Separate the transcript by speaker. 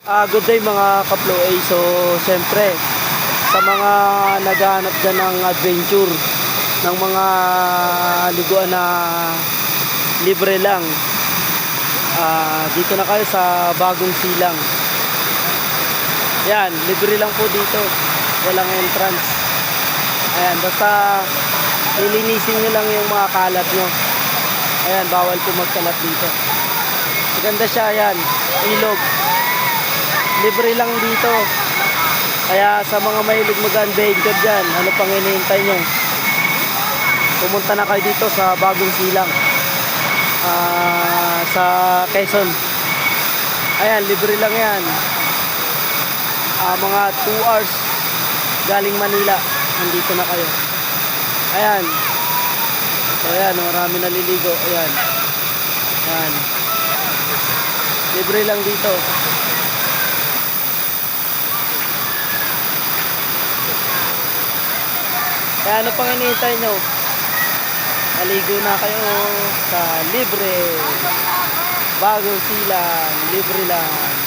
Speaker 1: Good day mga ka-Flow A. So, syempre, sa mga naghahanap dyan ng adventure, ng mga liguan na libre lang, dito na kayo sa Bagong Silang. Yan, libre lang po dito. Walang entrance. Ayan, basta lilinisin nyo lang yung mga kalat nyo. Ayan, bawal po magkalat dito. Maganda siya, ayan, ilog. Libre lang dito. Kaya sa mga mahilig mag-adventure dyan, ano pang hinihintay nyo? Pumunta na kayo dito sa Bagong Silang, sa Quezon. Ayan, libre lang yan. Mga 2 hours galing Manila, nandito na kayo. Ayan. So ayan, marami naliligo. Ayan. Ayan. Libre lang dito. Kaya ano pang hinihintay nyo? Maligo na kayo sa libre. Bagong Silang, libre lang.